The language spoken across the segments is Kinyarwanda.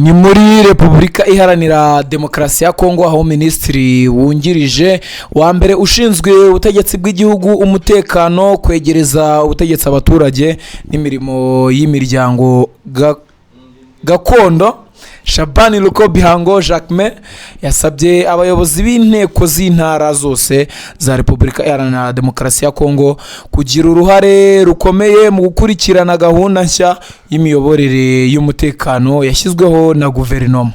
ni muri Repubulika Iharanira Demokarasi ya Kongo, aho minisitiri wungirije wa mbere ushinzwe ubutegetsi bw'igihugu, umutekano, kwegereza ubutegetsi abaturage n'imirimo y'imiryango gakondo, Shabani Luko Bihango Jacquemain yasabye abayobozi b'inteko z'intara zose za Repubulika Iharanira Demokarasi ya Kongo kugira uruhare rukomeye mu gukurikirana gahunda nshya y'imiyoborere y'umutekano yashyizweho na guverinoma.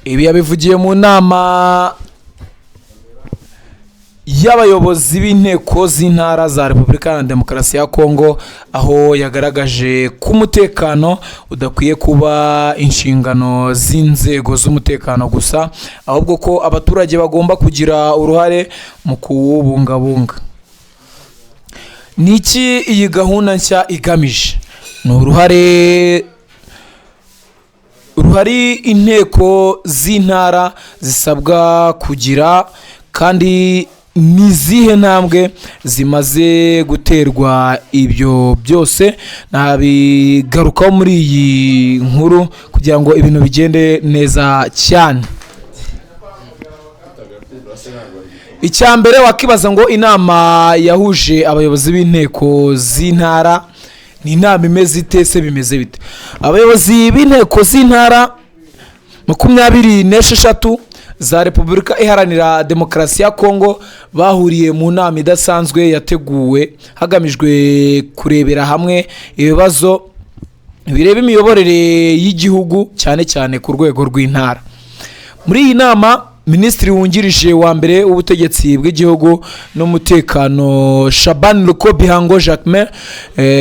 Ibi yabivugiye mu nama y'abayobozi b'inteko z'intara za Repubulika Iharanira Demokarasi ya Kongo, aho yagaragaje ko umutekano udakwiye kuba inshingano z'inzego z'umutekano gusa, ahubwo ko abaturage bagomba kugira uruhare mu kuwubungabunga. Niki iyi gahunda nshya igamije? Ni uruhare inteko z'intara zisabwa kugira, kandi nizihe ntambwe zimaze guterwa ibyo byose nabigarukaho muri iyi nkuru kugira ngo ibintu bigende neza cyane. Icyambere wakibaza ngo inama yahuje abayobozi b'inteko z'intara ni inama imeze ite se, bimeze bite? Abayobozi b'inteko z'intara 26 za Repubulika Iharanira Demokarasi ya Kongo bahuriye mu nama idasanzwe yateguwe hagamijwe kurebera hamwe ibibazo bireba imiyoborere y'igihugu, cyane cyane ku rwego rw'intara. Muri iyi nama minisitiri wungirije wa mbere w'ubutegetsi bw'igihugu n'umutekano Shabani Luko Bihango Jacquemain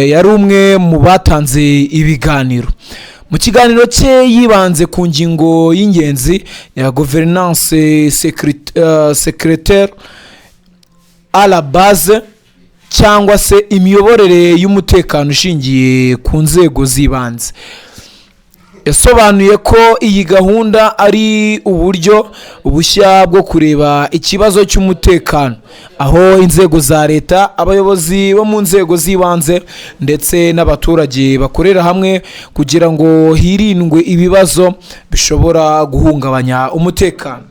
yari umwe mu batanze ibiganiro. Mu kiganiro cye yibanze ku ngingo y'ingenzi ya governance secrétaire à la base, cyangwa se imiyoborere y'umutekano ishingiye ku nzego z'ibanze. Yasobanuye ko iyi gahunda ari uburyo bushya bwo kureba ikibazo cy'umutekano, aho inzego za leta, abayobozi bo mu nzego z'ibanze ndetse n'abaturage bakorera hamwe kugira ngo hirindwe ibibazo bishobora guhungabanya umutekano.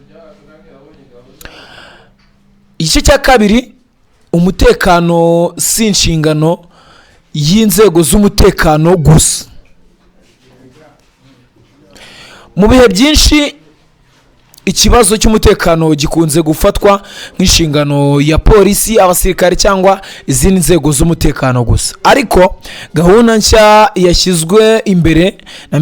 Igice cya kabiri, umutekano si inshingano y'inzego z'umutekano gusa. Mu bihe byinshi ikibazo cy'umutekano gikunze gufatwa nk'inshingano ya polisi, abasirikare cyangwa izindi nzego z'umutekano gusa, ariko gahunda nshya yashyizwe imbere na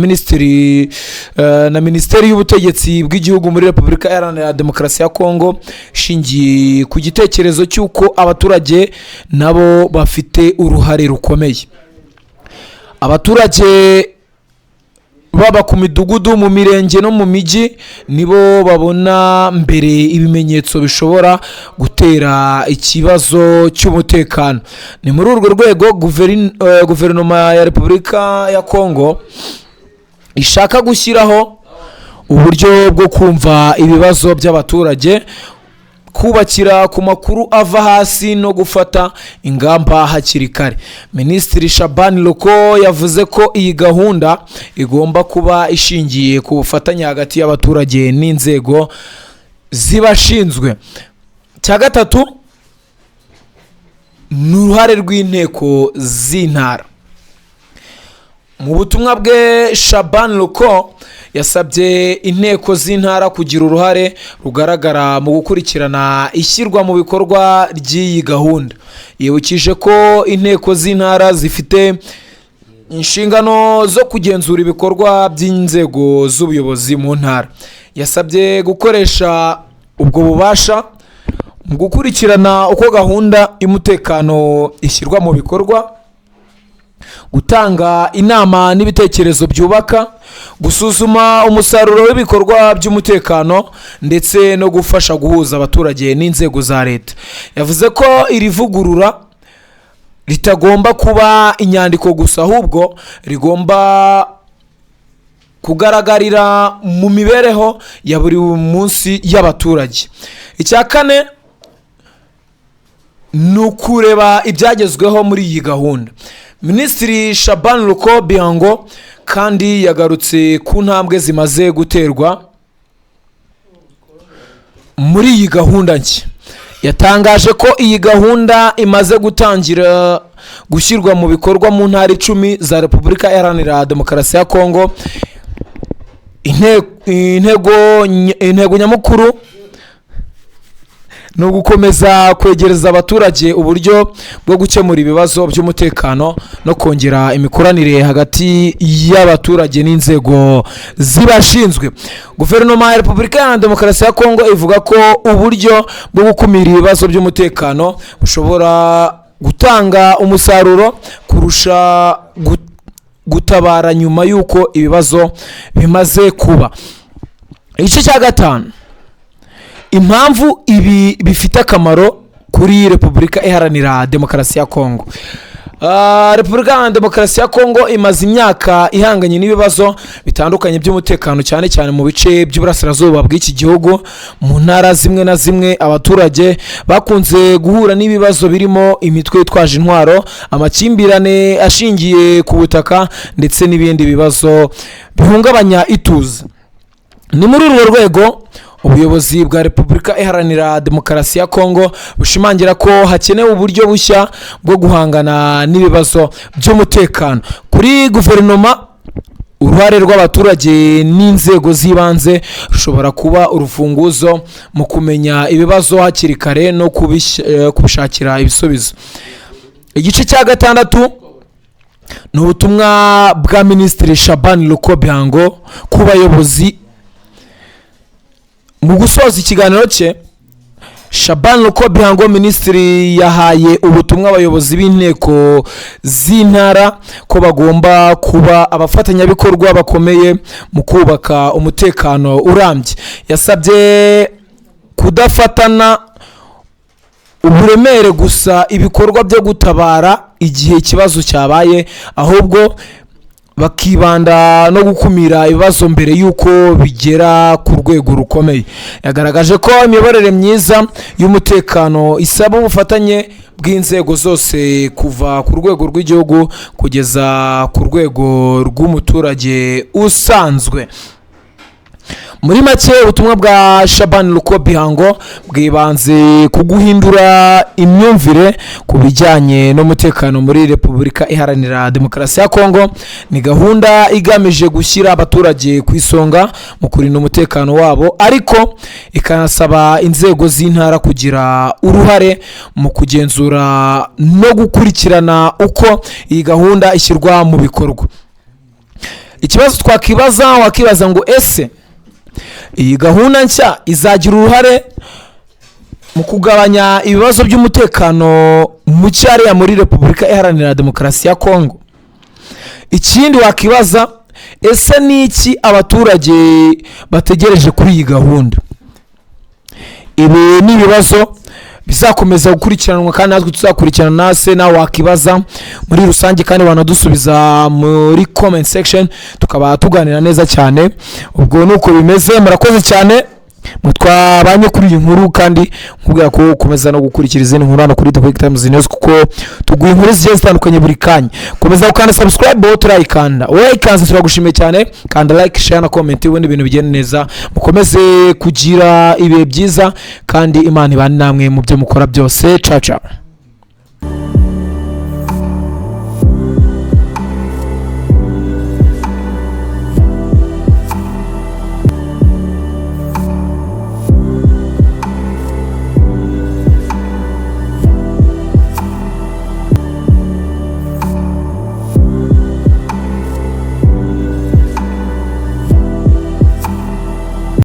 minisiteri y'ubutegetsi bw'igihugu muri Repubulika Iharanira Demokarasi ya Kongo ishingiye ku gitekerezo cy'uko abaturage nabo bafite uruhare rukomeye. Abaturage baba ku midugudu, mu mirenge no mu mijyi nibo babona mbere ibimenyetso bishobora gutera ikibazo cy'umutekano. Ni muri urwo rwego guverinoma ya Repubulika ya Kongo ishaka gushyiraho uburyo bwo kumva ibibazo by'abaturage, kubakira ku makuru ava hasi no gufata ingamba hakiri kare. Minisitiri Shabani Luko yavuze ko iyi gahunda igomba kuba ishingiye ku bufatanye hagati y'abaturage n'inzego zibashinzwe. Cya gatatu ni uruhare rw'inteko z'intara. Mu butumwa bwe Shabani Luko yasabye inteko z'intara kugira uruhare rugaragara mu gukurikirana ishyirwa mu bikorwa ry'iyi gahunda. Yibukije ko inteko z'intara zifite inshingano zo kugenzura ibikorwa by'inzego z'ubuyobozi mu ntara. Yasabye gukoresha ubwo bubasha mu gukurikirana uko gahunda y'umutekano ishyirwa mu bikorwa, gutanga inama n'ibitekerezo byubaka, gusuzuma umusaruro w'ibikorwa by'umutekano ndetse no gufasha guhuza abaturage n'inzego za leta. Yavuze ko iri vugurura ritagomba kuba inyandiko gusa, ahubwo rigomba kugaragarira mu mibereho ya buri munsi y'abaturage. Icya kane ni ukureba ibyagezweho muri iyi gahunda. Minisitiri Shaban Luko Biango kandi yagarutse ku ntambwe zimaze guterwa muri iyi gahunda nshya. Yatangaje ko iyi gahunda imaze gutangira gushyirwa mu bikorwa mu ntara 10 za Repubulika Iharanira Demokarasi ya Kongo. Intego nyamukuru no gukomeza kwegereza abaturage uburyo bwo gukemura ibibazo by'umutekano no kongera imikoranire hagati y'abaturage n'inzego zibashinzwe. Guverinoma ya Repubulika ya Demokarasi ya Kongo ivuga ko uburyo bwo gukumira ibibazo by'umutekano bushobora gutanga umusaruro kurusha gutabara nyuma y'uko ibibazo bimaze kuba. Igice cya 5, impamvu ibi bifite akamaro kuri Repubulika Iharanira Demokarasi ya Kongo. Repubulika ya Demokarasi ya Kongo imaze imyaka ihanganye n'ibibazo bitandukanye by'umutekano, cyane cyane mu bice by'uburasirazuba bw'iki gihugu. Mu ntara zimwe na zimwe abaturage bakunze guhura n'ibibazo birimo imitwe yitwaje intwaro, amakimbirane ashingiye ku butaka ndetse n'ibindi bibazo bihungabanya ituze. Ni muri urwo rwego ubuyobozi bwa Repubulika Iharanira Demokarasi ya Kongo bushimangira ko hakenewe uburyo bushya bwo guhangana n'ibibazo by'umutekano. Kuri guverinoma, uruhare rw'abaturage n'inzego z'ibanze rushobora kuba urufunguzo mu kumenya ibibazo hakiri kare no kubishakira ibisubizo. Igice cya 6 ni ubutumwa bwa Minisitiri Shaban Luko Biango ku bayobozi. Mu gusoza ikiganiro cye, Shaban Luko Biango Minisitiri yahaye ubutumwa abayobozi b'inteko z'intara ko bagomba kuba abafatanyabikorwa bakomeye mu kubaka umutekano urambye. Yasabye kudafatana uburemere gusa ibikorwa byo gutabara igihe ikibazo cyabaye, ahubwo bakibanda no gukumira ibibazo mbere y'uko bigera ku rwego rukomeye. Yagaragaje ko imiyoborere myiza y'umutekano isaba ubufatanye bw'inzego zose kuva ku rwego rw'igihugu kugeza ku rwego rw'umuturage usanzwe. Muri make, ubutumwa bwa Shaban Luko Biango bwibanze ku guhindura imyumvire ku bijyanye n'umutekano muri Repubulika Iharanira Demokarasi ya Kongo. Ni gahunda igamije gushyira abaturage ku isonga mu kurinda umutekano wabo, ariko ikanasaba inzego z'intara kugira uruhare mu kugenzura no gukurikirana uko iyi gahunda ishyirwa mu bikorwa. Ikibazo wakibaza ngo ese iyi gahunda nshya izagira uruhare mu kugabanya ibibazo by'umutekano mu cyariya muri Repubulika Iharanira Demokarasi ya Kongo? Ikindi wakibaza, ese ni iki abaturage bategereje kuri iyi gahunda? Ibi ni ibibazo bizakomeza gukurikiranwa kandi natwe tuzakurikirana. Nase nawe wakibaza muri rusange kandi wanadusubiza muri comment section, tukaba tuganira neza cyane. Ubwo nuko bimeze. Murakoze cyane twabanye kuri iyi nkuru, kandi nkubwira ko ukomeza no gukurikira izindi nkuru hano kuri The Quick Times News, kuko tuguha inkuru zigiye zitandukanye buri kanya. Komeza ukanda subscribe, turayikanda wayikanze, turagushimiye cyane. Kanda like, share na comment, ubundi ibintu bigende neza. Mukomeze kugira ibihe byiza kandi Imana ibane namwe mu byo mukora byose. Ciao ciao.